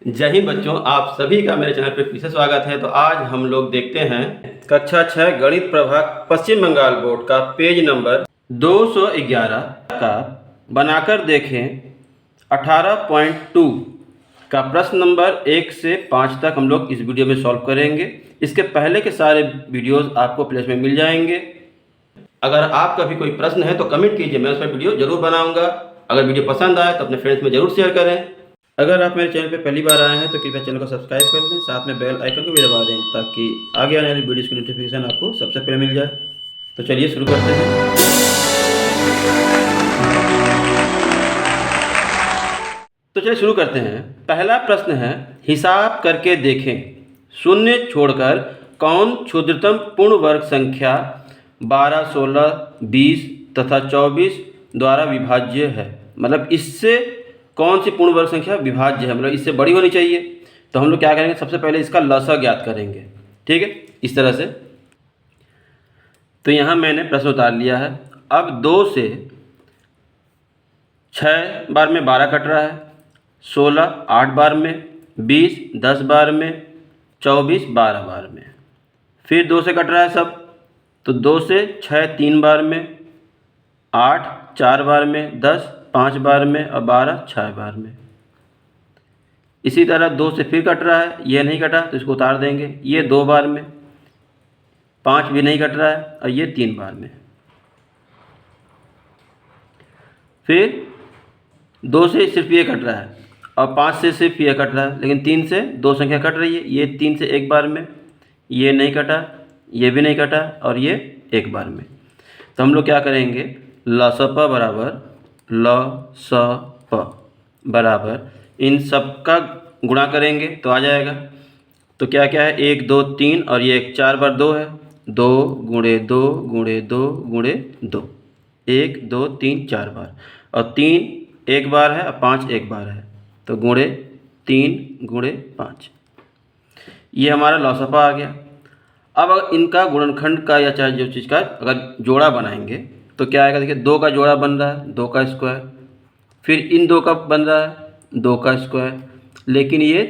जय हिंद बच्चों, आप सभी का मेरे चैनल पर फिर से स्वागत है। तो आज हम लोग देखते हैं कक्षा 6 गणित प्रभाग पश्चिम बंगाल बोर्ड का पेज नंबर 211 का बनाकर देखें 18.2 का प्रश्न नंबर 1 से 5 तक हम लोग इस वीडियो में सॉल्व करेंगे। इसके पहले के सारे वीडियोस आपको प्लेलिस्ट में मिल जाएंगे। अगर आपका भी कोई प्रश्न है तो कमेंट कीजिए, मैं उस पर वीडियो जरूर बनाऊंगा। अगर वीडियो पसंद आए तो अपने फ्रेंड्स में जरूर शेयर करें। अगर आप मेरे चैनल पर पहली बार आए हैं तो कृपया चैनल को सब्सक्राइब कर लें, साथ में बेल आइकन को भी दबा दें ताकि आगे आने वाली वीडियोस की नोटिफिकेशन आपको सबसे पहले मिल जाए। तो चलिए शुरू करते हैं। तो चलिए शुरू करते हैं। पहला प्रश्न है, हिसाब करके देखें, शून्य छोड़कर कौन क्षुद्रतम पूर्ण वर्ग संख्या 12, 16, 20 तथा 24 द्वारा विभाज्य है। मतलब इससे कौन सी पूर्ण वर्ग संख्या विभाज्य है, मतलब इससे बड़ी होनी चाहिए। तो हम लोग क्या करेंगे, सबसे पहले इसका लसा ज्ञात करेंगे। ठीक है, इस तरह से। तो यहाँ मैंने प्रश्न उतार लिया है। अब 2 से 6 बार में 12 कट रहा है, 16 8 बार में, 20 10 बार में, 24 12 बार में। फिर 2 से कट रहा है सब, तो 2 से 6 3 बार में, 8 4 बार में, 10 5 बार में और 12 6 बार में। इसी तरह 2 से फिर कट रहा है, ये नहीं कटा तो इसको उतार देंगे, ये 2 बार में, 5 भी नहीं कट रहा है और ये 3 बार में। फिर 2 से सिर्फ ये कट रहा है और 5 से सिर्फ ये कट रहा है, लेकिन 3 से 2 संख्या कट रही है, ये 3 से 1 बार में, ये नहीं कटा, ये भी नहीं कटा और ये 1 बार में। तो हम लोग क्या करेंगे, लसप बराबर लसप बराबर इन सब का गुणा करेंगे तो आ जाएगा। तो क्या क्या है, 1 2 3 और ये 4 बार 2 है, 2 गुणे 2 गुणे 2 गुणे 2, 1 2 3 4 बार, और 3 1 बार है और 5 1 बार है, तो गुणे 3 गुणे 5, ये हमारा लौसपा आ गया। अब अगर इनका गुणनखंड का या चाहे जो चीज़ का अगर जोड़ा बनाएंगे तो क्या आएगा, देखिए 2 का जोड़ा बन रहा है 2 का स्क्वायर, फिर इन 2 का बन रहा है 2 का स्क्वायर, लेकिन ये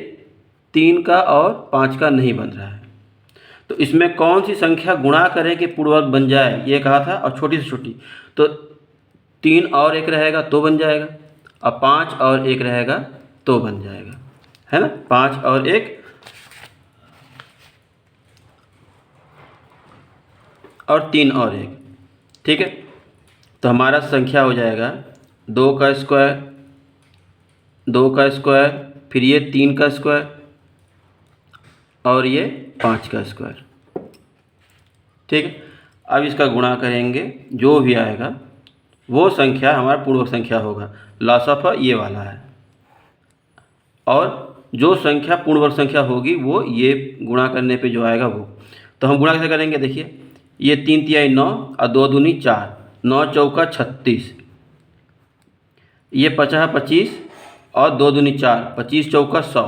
3 का और 5 का नहीं बन रहा है। तो इसमें कौन सी संख्या गुणा करें कि पूर्ण वर्ग बन जाए, ये कहा था, और छोटी से छोटी। तो 3 और 1 रहेगा तो बन जाएगा, और 5 और 1 रहेगा तो बन जाएगा, है ना। 5 और 1 और 3 और 1, ठीक है। तो हमारा संख्या हो जाएगा 2 का स्क्वायर, 2 का स्क्वायर, फिर ये 3 का स्क्वायर और ये 5 का स्क्वायर, ठीक है। अब इसका गुणा करेंगे, जो भी आएगा वो संख्या हमारा पूर्ण वर्ग संख्या होगा। लसप ये वाला है, और जो संख्या पूर्ण वर्ग संख्या होगी वो ये गुणा करने पे जो आएगा वो। तो हम गुणा कैसे करेंगे, देखिए ये 3 तिहाई 9 और 2 दूनी 4, 9 चौका 36, ये 50 25 और 2 दूनी 4, 25 चौका 100,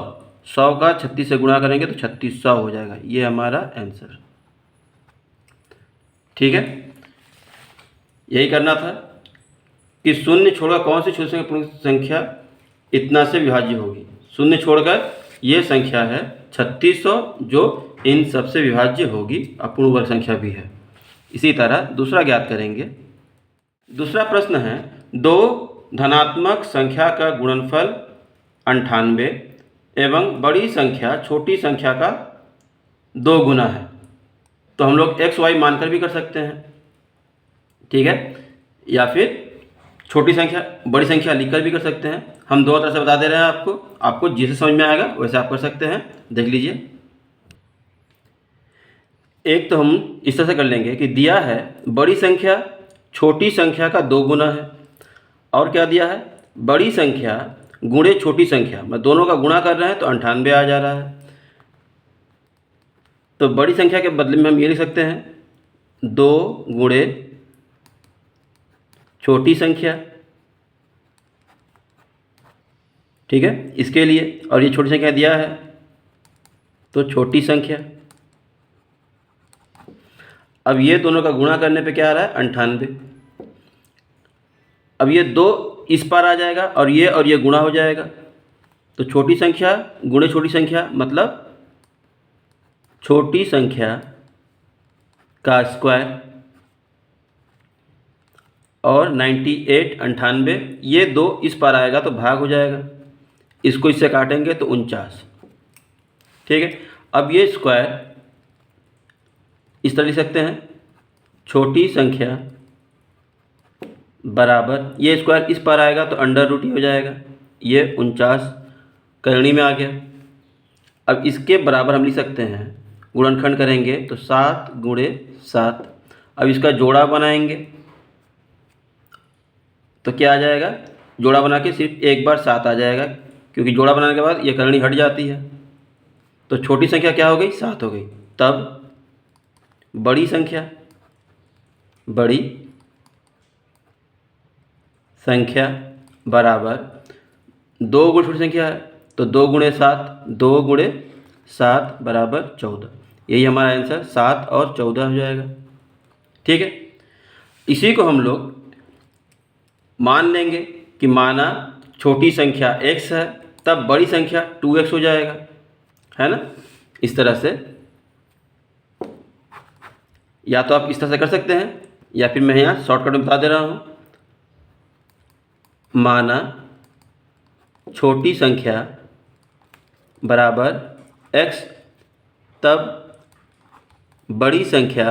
100 का 36 से गुणा करेंगे तो 3600 हो जाएगा। ये हमारा आंसर, ठीक है। यही करना था कि शून्य छोड़कर कौन सी छोटी पूर्ण संख्या इतना से विभाज्य होगी। शून्य छोड़कर ये संख्या है 3600 जो इन सबसे विभाज्य होगी और पूर्ण वर्ग संख्या भी है। इसी तरह दूसरा ज्ञात करेंगे। दूसरा प्रश्न है, 2 धनात्मक संख्या का गुणनफल 98 एवं बड़ी संख्या छोटी संख्या का 2 गुना है। तो हम लोग x y मानकर भी कर सकते हैं, ठीक है, या फिर छोटी संख्या बड़ी संख्या लिखकर भी कर सकते हैं। हम दोनों तरह से बता दे रहे हैं आपको, आपको जिसे समझ में आएगा वैसे आप कर सकते हैं। देख लीजिए, एक तो हम इस तरह से कर लेंगे कि दिया है बड़ी संख्या छोटी संख्या का 2 गुना है, और क्या दिया है, बड़ी संख्या गुणे छोटी संख्या, मतलब दोनों का गुणा कर रहे हैं तो 98 आ जा रहा है। तो बड़ी संख्या के बदले में हम ये लिख सकते हैं 2 गुणे छोटी संख्या, ठीक है, इसके लिए। और ये छोटी संख्या दिया है तो छोटी संख्या। अब ये दोनों का गुणा करने पे क्या आ रहा है, 98। अब ये 2 इस पार आ जाएगा और ये गुणा हो जाएगा, तो छोटी संख्या गुणे छोटी संख्या मतलब छोटी संख्या का स्क्वायर और 98 98, ये 2 इस पार आएगा तो भाग हो जाएगा, इसको इससे काटेंगे तो 49। ठीक है, अब ये स्क्वायर इस तरह लिख सकते हैं, छोटी संख्या बराबर, ये स्क्वायर इस पार आएगा तो अंडर रूट ही हो जाएगा, ये 49 करनी में आ गया। अब इसके बराबर हम लिख सकते हैं, गुणनखंड करेंगे तो 7 गुणे 7। अब इसका जोड़ा बनाएंगे तो क्या आ जाएगा, जोड़ा बना के सिर्फ एक बार 7 आ जाएगा, क्योंकि जोड़ा बनाने के बाद ये करनी हट जाती है। तो छोटी संख्या क्या हो गई, 7 हो गई। तब बड़ी संख्या बराबर 2 गुणे छोटी संख्या है तो 2 गुणे 7, 2 गुणे 7 बराबर 14। यही हमारा आंसर 7 और 14 हो जाएगा। ठीक है, इसी को हम लोग मान लेंगे कि माना छोटी संख्या x है, तब बड़ी संख्या 2x हो जाएगा, है ना। इस तरह से या तो आप इस तरह से कर सकते हैं, या फिर मैं यहाँ शॉर्टकट में बता दे रहा हूँ। माना छोटी संख्या बराबर x, तब बड़ी संख्या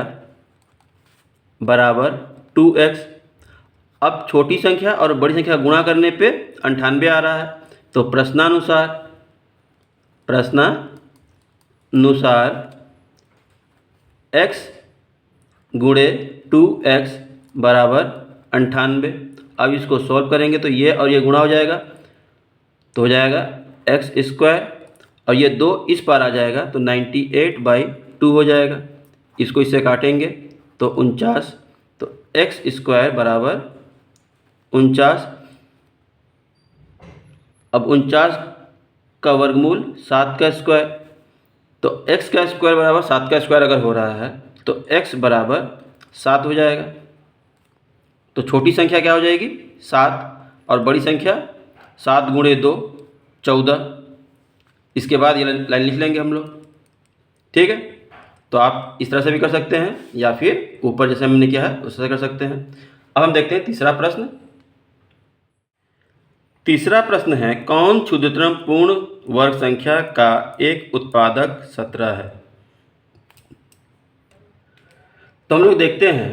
बराबर 2x। अब छोटी संख्या और बड़ी संख्या गुणा करने पे 98 आ रहा है, तो प्रश्नानुसार x गुणे 2x बराबर 98। अब इसको सॉल्व करेंगे तो ये और ये गुणा हो जाएगा, तो हो जाएगा x² और ये 2 इस पार आ जाएगा तो 98/2 हो जाएगा। इसको इससे काटेंगे तो 49, तो x² बराबर 49। अब 49 का वर्गमूल 7 का स्क्वायर, तो x का स्क्वायर बराबर 7 का स्क्वायर अगर हो रहा है तो x बराबर 7 हो जाएगा। तो छोटी संख्या क्या हो जाएगी, 7, और बड़ी संख्या 7 गुणे 2 14। इसके बाद ये लाइन लिख लेंगे हम लोग। ठीक है, तो आप इस तरह से भी कर सकते हैं, या फिर ऊपर जैसे हमने किया है उस तरह कर सकते हैं। अब हम देखते हैं तीसरा प्रश्न। तीसरा प्रश्न है, कौन क्षुद्रतम पूर्ण वर्ग संख्या का एक उत्पादक 17 है। तो हम लोग देखते हैं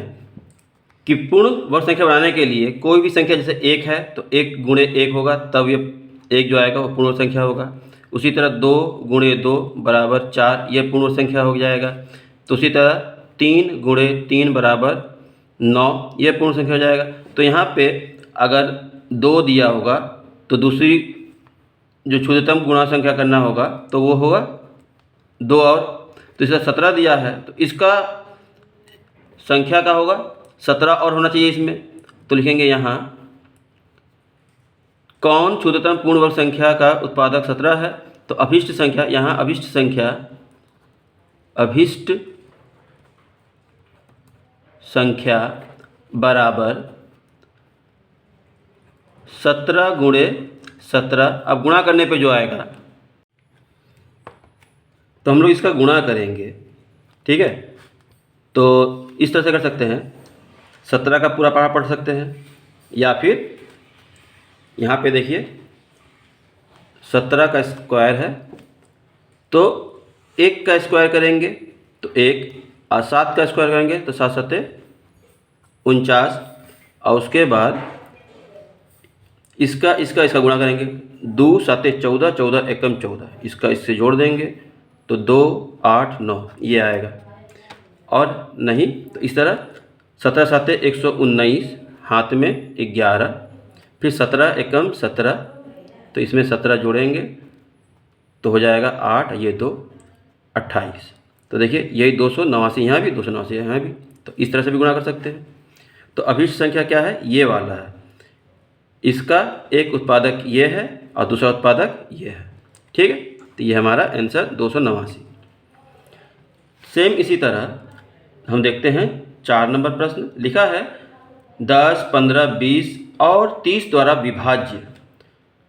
कि पूर्ण वर्ग संख्या बनाने के लिए कोई भी संख्या जैसे 1 है तो 1 गुणे 1 होगा, तब ये 1 जो आएगा वो पूर्ण वर्ग संख्या होगा। उसी तरह 2 गुणे 2 बराबर 4, ये पूर्ण वर्ग संख्या हो जाएगा। तो उसी तरह 3 गुणे 3 बराबर 9, ये पूर्ण संख्या हो जाएगा। तो यहाँ पे अगर 2 दिया होगा तो दूसरी जो क्षुद्रतम गुणा संख्या करना होगा तो वो होगा 2 और, तो इसका 17 दिया है तो इसका संख्या का होगा 17 और होना चाहिए इसमें। तो लिखेंगे यहाँ कौन क्षुद्रतम पूर्ण वर्ग संख्या का उत्पादक 17 है। तो अभिष्ट संख्या, यहाँ अभिष्ट संख्या बराबर 17 गुणे 17। अब गुणा करने पे जो आएगा तो हम लोग इसका गुणा करेंगे। ठीक है, तो इस तरह से कर सकते हैं, 17 का पूरा पढ़ा पढ़ सकते हैं, या फिर यहाँ पे देखिए 17 का स्क्वायर है तो 1 का स्क्वायर करेंगे तो 1, और 7 का स्क्वायर करेंगे तो 7 7 49, और उसके बाद इसका गुणा करेंगे, 2 7 14, 14 एकम 14, इसका इससे जोड़ देंगे तो 2 8 9 ये आएगा। और नहीं तो इस तरह 17 7 119, हाथ में 11, फिर 17 एकम 17, तो इसमें 17 जोड़ेंगे तो हो जाएगा 8, ये 2 28। तो देखिए यही 289 यहाँ भी, 289 यहाँ भी, तो इस तरह से भी गुणा कर सकते हैं। तो अभिष्ट संख्या क्या है, ये वाला है, इसका एक उत्पादक ये है और दूसरा उत्पादक ये है। ठीक है, तो ये हमारा आंसर 289। सेम इसी तरह हम देखते हैं 4 नंबर प्रश्न। लिखा है 10 15 20 और 30 द्वारा विभाज्य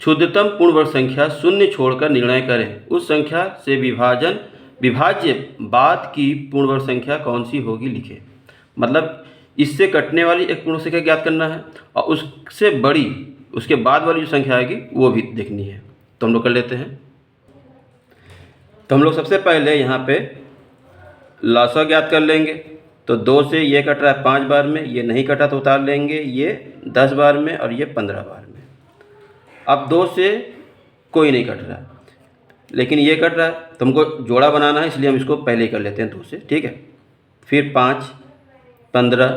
क्षुद्रतम पूर्ण वर्ग संख्या शून्य छोड़कर निर्णय करें। उस संख्या से विभाज्य बाद की पूर्ण वर्ग संख्या कौन सी होगी लिखें। मतलब इससे कटने वाली एक पूर्ण संख्या ज्ञात करना है और उससे बड़ी उसके बाद वाली जो संख्या आएगी वो भी देखनी है। तो हम लोग कर लेते हैं। तो हम लोग सबसे पहले यहाँ पे लसा ज्ञात कर लेंगे। तो 2 से ये कट रहा है 5 बार में, ये नहीं कटा तो उतार लेंगे, ये 10 बार में और ये 15 बार में। अब 2 से कोई नहीं कट रहा है लेकिन ये कट रहा है, तो हमको जोड़ा बनाना है, इसलिए हम इसको पहले ही कर लेते हैं 2 से, ठीक है। फिर 5, 15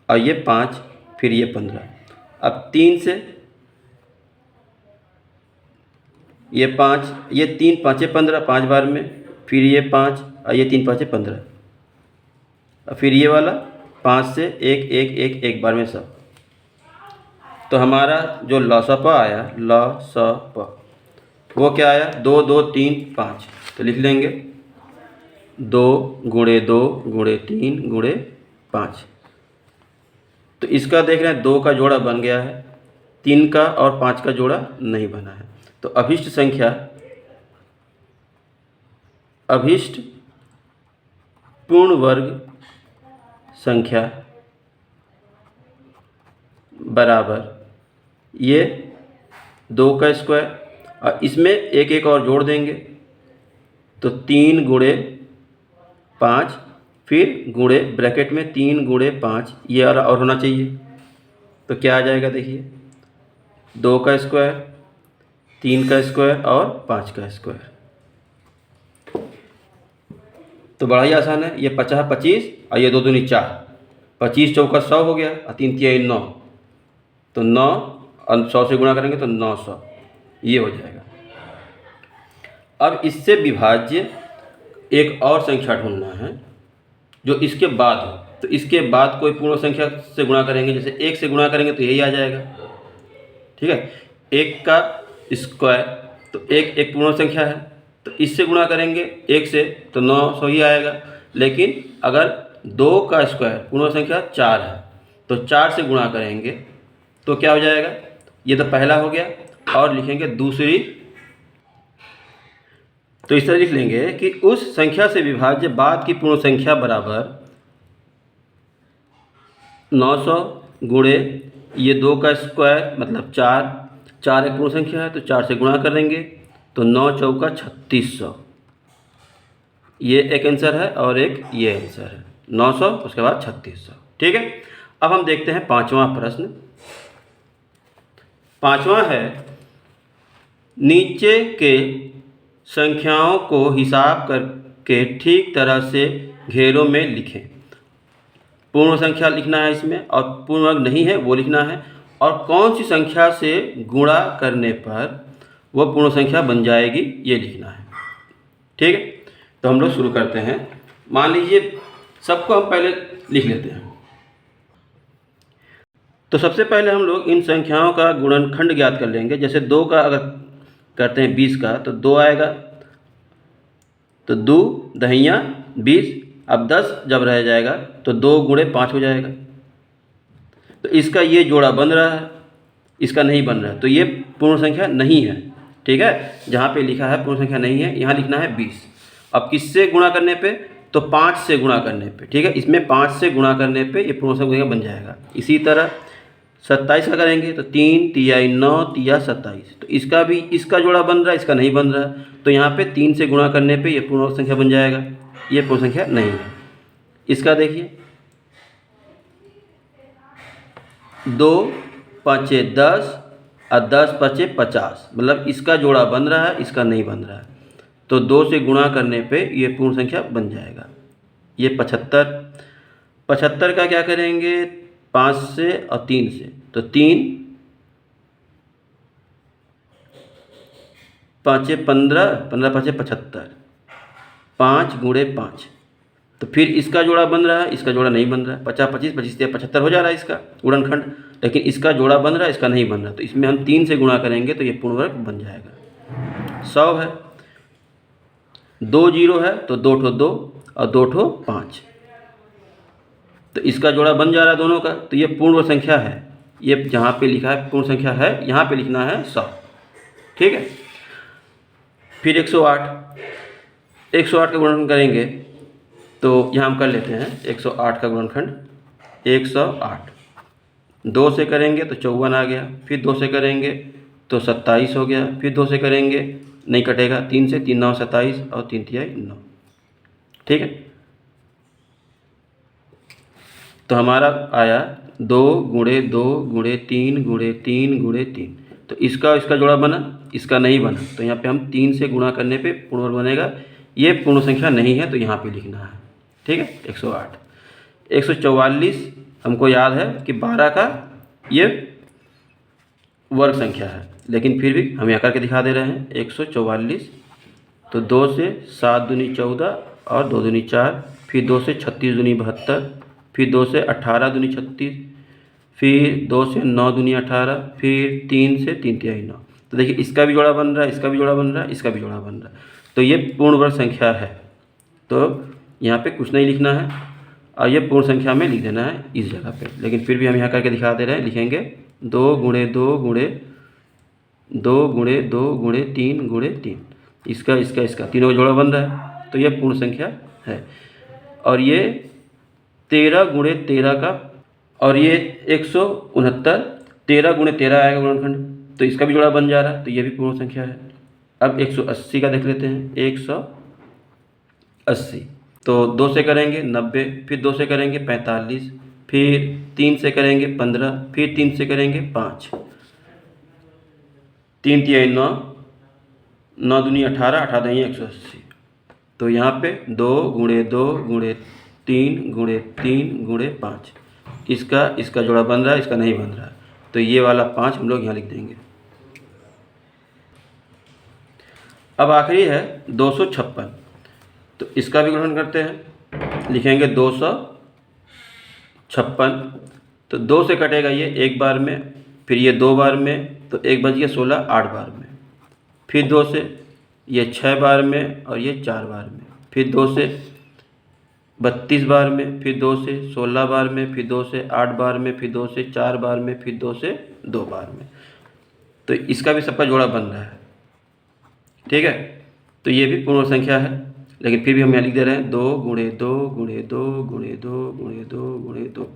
और ये 5, फिर ये 15। अब 3 से ये 5, ये 3 5 15 5 बार में, फिर ये 5 और ये 3 5 15 और फिर ये वाला 5 से 1 1 1 1 बार में सब। तो हमारा जो लसप आया लसप वो क्या आया 2 2 3 5। तो लिख लेंगे 2 गुणे 2 गुणे 3 गुणे 5। तो इसका देख रहे हैं 2 का जोड़ा बन गया है, 3 का और 5 का जोड़ा नहीं बना है। तो अभिष्ट संख्या अभिष्ट पूर्ण वर्ग संख्या बराबर ये 2 का स्क्वायर और इसमें एक एक और जोड़ देंगे तो 3 गुणे 5 फिर गुणे ब्रैकेट में 3 गुणे 5 ये और होना चाहिए। तो क्या आ जाएगा देखिए 2 का स्क्वायर 3 का स्क्वायर और 5 का स्क्वायर। तो बड़ा ही आसान है, ये 50 25 और ये 2 दूनी 4, 25 चौका 100 हो गया और 3 तिहाई 9। तो 9 और 100 से गुणा करेंगे तो 900 ये हो जाएगा। अब इससे विभाज्य एक और संख्या ढूंढना है जो इसके बाद हो। तो इसके बाद कोई पूर्ण संख्या से गुणा करेंगे, जैसे 1 से गुणा करेंगे तो यही आ जाएगा, ठीक है। 1 का स्क्वायर तो 1 एक पूर्ण संख्या है, तो इससे गुणा करेंगे 1 से तो 900 ही आएगा। लेकिन अगर 2 का स्क्वायर पूर्ण संख्या 4 है तो 4 से गुणा करेंगे तो क्या हो जाएगा, ये तो पहला हो गया और लिखेंगे दूसरी। तो इस तरह लिख लेंगे कि उस संख्या से विभाज्य बाद की पूर्ण संख्या बराबर 900 गुणे ये 2 का स्क्वायर मतलब 4, 4 एक पूर्ण संख्या है तो 4 से गुणा करेंगे तो 9 चौका 3600। ये एक आंसर है और एक ये आंसर है 900 उसके बाद 3600, ठीक है। अब हम देखते हैं 5वां प्रश्न। 5वां है नीचे के संख्याओं को हिसाब करके ठीक तरह से घेरों में लिखें। पूर्ण संख्या लिखना है इसमें और पूर्ण वर्ग नहीं है वो लिखना है और कौन सी संख्या से गुणा करने पर वह पूर्ण संख्या बन जाएगी ये लिखना है, ठीक है। तो हम लोग शुरू करते हैं। मान लीजिए सबको हम पहले लिख लेते हैं। तो सबसे पहले हम लोग इन संख्याओं का गुणनखंड ज्ञात कर लेंगे। जैसे 2 का अगर करते हैं 20 का तो 2 आएगा, तो 2 दहिया 20। अब 10 जब रह जाएगा तो 2 गुणे 5 हो जाएगा। तो इसका ये जोड़ा बन रहा है, इसका नहीं बन रहा है, तो ये पूर्ण संख्या नहीं है, ठीक है। जहाँ पे लिखा है पूर्ण संख्या नहीं है यहाँ लिखना है 20। अब किससे गुणा करने पे, तो 5 से गुणा करने पे, ठीक है। इसमें 5 से गुणा करने पे ये पूर्ण संख्या बन जाएगा। इसी तरह 27 का करेंगे तो 3 तिहाई 9 तिया 27। तो इसका भी इसका जोड़ा बन रहा है, इसका नहीं बन रहा है, तो यहाँ पे 3 से गुणा करने पे ये पूर्ण संख्या बन जाएगा। ये पूर्ण संख्या नहीं है। इसका देखिए 2 5 10 और 10 5 50, मतलब इसका जोड़ा बन रहा है, इसका नहीं बन रहा है, तो 2 से गुणा करने पे ये पूर्ण संख्या बन जाएगा। ये 75, 75 का क्या करेंगे 5 से और 3 से, तो 3 5 15 15 5 75, 5 गुणे 5। तो फिर इसका जोड़ा बन रहा है, इसका जोड़ा नहीं बन रहा है। 50 25 25 75 हो जा रहा है इसका गुणनखंड, लेकिन इसका जोड़ा बन रहा है, इसका नहीं बन रहा। तो इसमें हम 3 से गुणा करेंगे तो ये पूर्ण वर्ग बन जाएगा। 100 है, 2 0 है तो 2 ठो 2 और 2 ठो 5, तो इसका जोड़ा बन जा रहा है दोनों का, तो ये पूर्ण संख्या है। ये जहाँ पे लिखा है पूर्ण संख्या है यहाँ पे लिखना है 100, ठीक है। फिर 108 का गुणनखंड करेंगे तो यहाँ हम कर लेते हैं 108 का गुणनखंड 108। 2 से करेंगे तो 54 आ गया, फिर 2 से करेंगे तो 27 हो गया, फिर 2 से करेंगे नहीं कटेगा, 3 से 3 9 27 और 3 तिहाई 9। ठीक है, तो हमारा आया 2 गुणे 2 गुणे 3 गुणे 3 गुणे 3। तो इसका जोड़ा बना, इसका नहीं बना, तो यहाँ पे हम 3 से गुणा करने पे पूर्ण वर्ग बनेगा। ये पूर्ण संख्या नहीं है तो यहाँ पे लिखना है। ठीक है, 108। 144 हमको याद है कि 12 का ये वर्ग संख्या है, लेकिन फिर भी हम यहाँ करके दिखा दे रहे हैं 144। तो 2 से 7 दूनी 14 और 2 दूनी 4, फिर 2 से 36 दूनी 72, फिर 2 से 18 दूनी 36, फिर 2 से 9 दूनी 18, फिर 3 से 3 तिहाई 9। तो देखिए इसका भी जोड़ा बन रहा है, इसका भी जोड़ा बन रहा है, इसका भी जोड़ा बन रहा है। तो ये पूर्ण वर्ग संख्या है, तो यहाँ पे कुछ नहीं लिखना है और ये पूर्ण संख्या में लिख देना है इस जगह पे। लेकिन फिर भी हम यहाँ करके दिखा दे रहे हैं, लिखेंगे 2 गुणे 2 गुणे 2 गुणे 2 गुणे 3 गुणे 3। इसका तीनों का जोड़ा बन रहा है, तो ये पूर्ण संख्या है। और ये 13 गुणे 13 का, और ये 169 13 गुणे 13 आएगा गुणनखंड, तो इसका भी जोड़ा बन जा रहा है, तो ये भी पूर्ण संख्या है। अब 180 का देख लेते हैं, 180। तो 2 से करेंगे 90, फिर 2 से करेंगे 45, फिर 3 से करेंगे 15, फिर 3 से करेंगे 5, 3 तिहाई 9, 9 दूनी 18, 18 दूनी 180। तो यहाँ पे 2 गुणे 2 गुणे 3 गुणे 3 गुणे 5, इसका जोड़ा बन रहा है, इसका नहीं बन रहा है, तो ये वाला 5 हम लोग यहाँ लिख देंगे। अब आखिरी है 256, तो इसका भी ग्रहण करते हैं, लिखेंगे 256। तो 2 से कटेगा ये एक बार में, फिर ये 2 बार में, तो 1 बच गया 16, 8 बार में, फिर 2 से ये 6 बार में और ये 4 बार में, फिर 2 से 32 बार में, फिर 2 से 16 बार में, फिर 2 से 8 बार में, फिर 2 से 4 बार में, फिर 2 से 2 बार में। तो इसका भी सबका जोड़ा बन रहा है। ठीक है, तो ये भी पूर्ण संख्या है, लेकिन फिर भी हम यहाँ लिख दे रहे हैं 2 गुणे 2 गुणे 2 गुणे 2 गुणे 2 गुणे 2,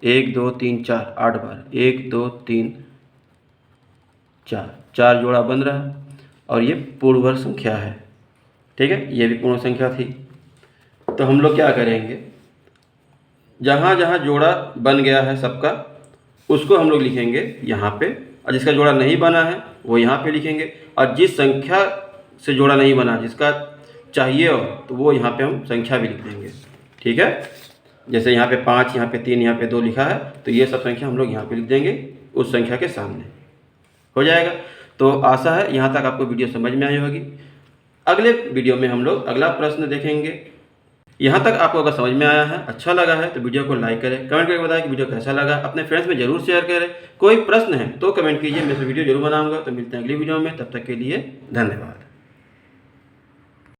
1 2 3 4 8 बार, 1 2 3 4, 4 जोड़ा बन रहा है और ये पूर्ण वर्ग संख्या है। ठीक है, ये भी पूर्ण संख्या थी। तो हम लोग क्या करेंगे, जहाँ जहाँ जोड़ा बन गया है सबका, उसको हम लोग लिखेंगे यहाँ पे, और जिसका जोड़ा नहीं बना है वो यहाँ पे लिखेंगे, और जिस संख्या से जोड़ा नहीं बना, जिसका चाहिए हो, तो वो यहाँ पे हम संख्या भी लिख देंगे। ठीक है, जैसे यहाँ पे 5, यहाँ पे 3, यहाँ पे 2 लिखा है, तो ये सब संख्या हम लोग यहाँ पे लिख देंगे उस संख्या के सामने, हो जाएगा। तो आशा है यहाँ तक आपको वीडियो समझ में आई होगी। अगले वीडियो में हम लोग अगला प्रश्न देखेंगे। यहाँ तक आपको अगर समझ में आया है, अच्छा लगा है, तो वीडियो को लाइक करें, कमेंट करके बताएं कि वीडियो कैसा लगा, अपने फ्रेंड्स में जरूर शेयर करें। कोई प्रश्न है तो कमेंट कीजिए, मैं वीडियो जरूर बनाऊंगा। तो मिलते हैं अगली वीडियो में, तब तक के लिए धन्यवाद।